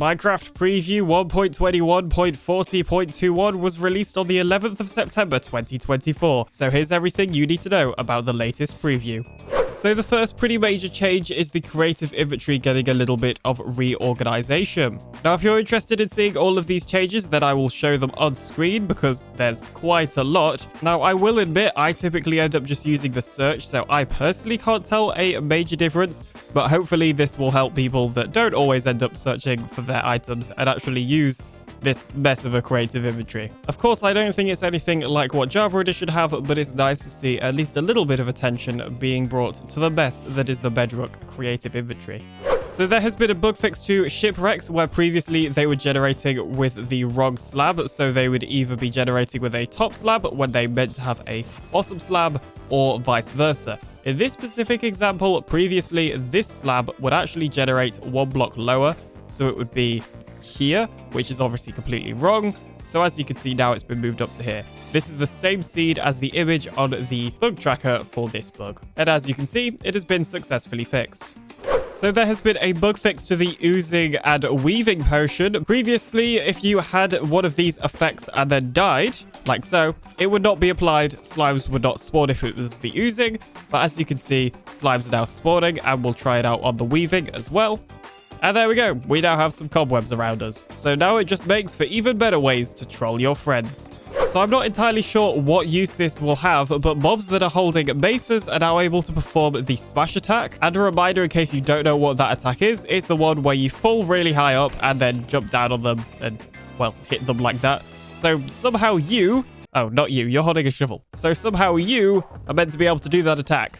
Minecraft Preview 1.21.40.21 was released on the 11th of September 2024, so here's everything you need to know about the latest preview. So the first pretty major change is the creative inventory getting a little bit of reorganization. Now, if you're interested in seeing all of these changes, then I will show them on screen because there's quite a lot. Now, I will admit I typically end up just using the search, so I personally can't tell a major difference, but hopefully this will help people that don't always end up searching for their items and actually use this mess of a creative inventory. Of course, I don't think it's anything like what Java Edition have, but it's nice to see at least a little bit of attention being brought to the mess that is the Bedrock creative inventory. So there has been a bug fix to shipwrecks where previously they were generating with the wrong slab, so they would either be generating with a top slab when they meant to have a bottom slab or vice versa. In this specific example, previously this slab would actually generate one block lower, so it would be here, which is obviously completely wrong. So as you can see now, it's been moved up to here. This is the same seed as the image on the bug tracker for this bug. And as you can see, it has been successfully fixed. So there has been a bug fix to the oozing and weaving potion. Previously, if you had one of these effects and then died, like so, it would not be applied. Slimes would not spawn if it was the oozing. But as you can see, slimes are now spawning, and we'll try it out on the weaving as well. And there we go, we now have some cobwebs around us. So now it just makes for even better ways to troll your friends. So I'm not entirely sure what use this will have, but mobs that are holding maces are now able to perform the smash attack. And a reminder in case you don't know what that attack is, it's the one where you fall really high up and then jump down on them and, well, hit them like that. So somehow you... Oh, not you, you're holding a shovel. So somehow you are meant to be able to do that attack.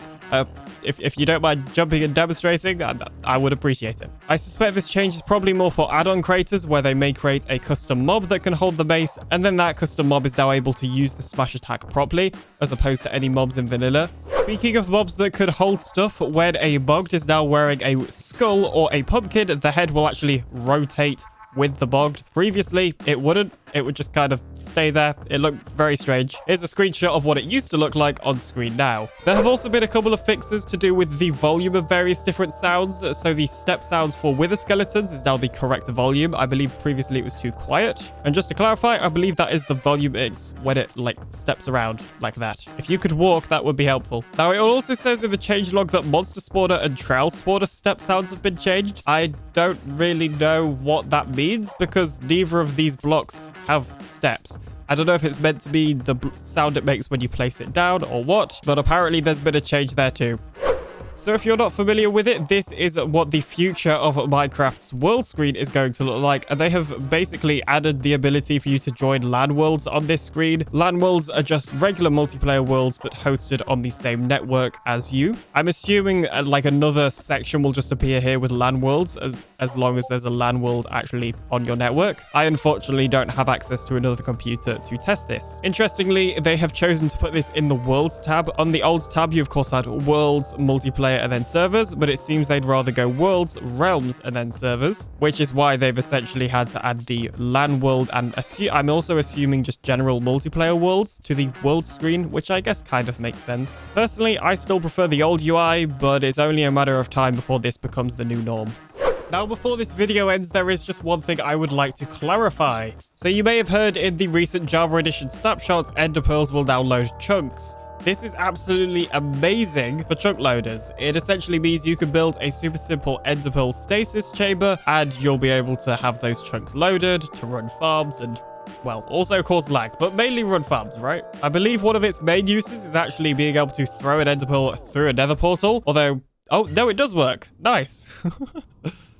If you don't mind jumping and demonstrating, I would appreciate it. I suspect this change is probably more for add-on creators where they may create a custom mob that can hold the base, and then that custom mob is now able to use the smash attack properly, as opposed to any mobs in vanilla. Speaking of mobs that could hold stuff, when a bogged is now wearing a skull or a pumpkin, the head will actually rotate with the bogged. Previously, it wouldn't. It would just kind of stay there. It looked very strange. Here's a screenshot of what it used to look like on screen now. There have also been a couple of fixes to do with the volume of various different sounds. So the step sounds for wither skeletons is now the correct volume. I believe previously it was too quiet. And just to clarify, I believe that is the volume it's when it like steps around like that. If you could walk, that would be helpful. Now it also says in the changelog that monster spawner and trowel spawner step sounds have been changed. I don't really know what that means because neither of these blocks have steps. I don't know if it's meant to be the sound it makes when you place it down or what, but apparently there's been a change there too. So if you're not familiar with it, this is what the future of Minecraft's world screen is going to look like. And they have basically added the ability for you to join LAN worlds on this screen. LAN worlds are just regular multiplayer worlds, but hosted on the same network as you. I'm assuming like another section will just appear here with LAN worlds as long as there's a LAN world actually on your network. I unfortunately don't have access to another computer to test this. Interestingly, they have chosen to put this in the worlds tab. On the old tab, you of course had worlds, multiplayer, and then servers, but it seems they'd rather go worlds, realms, and then servers, which is why they've essentially had to add the LAN world and I'm also assuming just general multiplayer worlds to the world screen, which I guess kind of makes sense. Personally, I still prefer the old UI, but it's only a matter of time before this becomes the new norm. Now, before this video ends, there is just one thing I would like to clarify. So you may have heard in the recent Java Edition snapshots, ender pearls will now load chunks. This is absolutely amazing for chunk loaders. It essentially means you can build a super simple ender pearl stasis chamber and you'll be able to have those chunks loaded to run farms and, well, also cause lag, but mainly run farms, right? I believe one of its main uses is actually being able to throw an ender pearl through a nether portal, although, oh, no, it does work. Nice.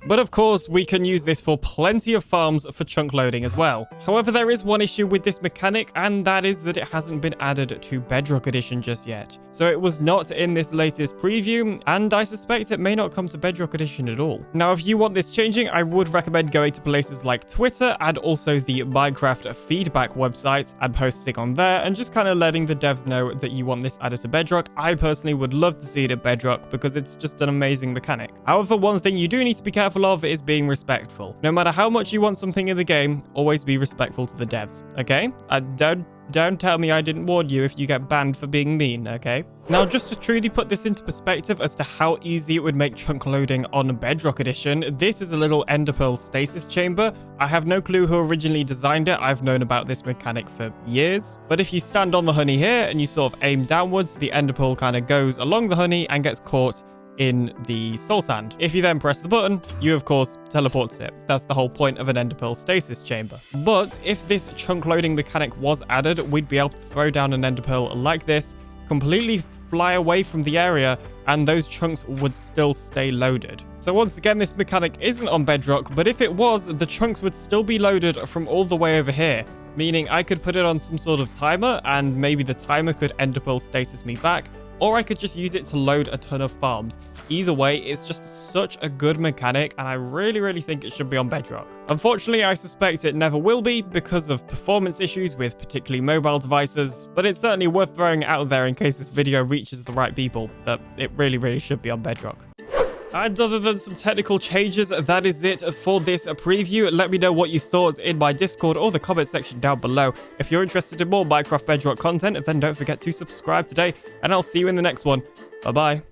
But of course, we can use this for plenty of farms for chunk loading as well. However, there is one issue with this mechanic, and that is that it hasn't been added to Bedrock Edition just yet. So it was not in this latest preview, and I suspect it may not come to Bedrock Edition at all. Now, if you want this changing, I would recommend going to places like Twitter and also the Minecraft feedback website and posting on there and just kind of letting the devs know that you want this added to Bedrock. I personally would love to see it at Bedrock because it's just an amazing mechanic. However, one thing you do need to be careful careful of is being respectful. No matter how much you want something in the game, always be respectful to the devs, okay? Don't tell me I didn't warn you if you get banned for being mean, okay? Now, just to truly put this into perspective as to how easy it would make chunk loading on Bedrock Edition, this is a little ender pearl stasis chamber. I have no clue who originally designed it. I've known about this mechanic for years. But if you stand on the honey here and you sort of aim downwards, the ender pearl kind of goes along the honey and gets caught in the soul sand. If you then press the button, you of course teleport to it. That's the whole point of an ender pearl stasis chamber. But if this chunk loading mechanic was added, we'd be able to throw down an ender pearl like this, completely fly away from the area, and those chunks would still stay loaded. So once again, this mechanic isn't on Bedrock, but if it was, the chunks would still be loaded from all the way over here, meaning I could put it on some sort of timer, and maybe the timer could ender pearl stasis me back, or I could just use it to load a ton of farms. Either way, it's just such a good mechanic, and I really think it should be on Bedrock. Unfortunately, I suspect it never will be because of performance issues with particularly mobile devices, but it's certainly worth throwing out there in case this video reaches the right people, that it really should be on Bedrock. And other than some technical changes, that is it for this preview. Let me know what you thought in my Discord or the comment section down below. If you're interested in more Minecraft Bedrock content, then don't forget to subscribe today, and I'll see you in the next one. Bye-bye.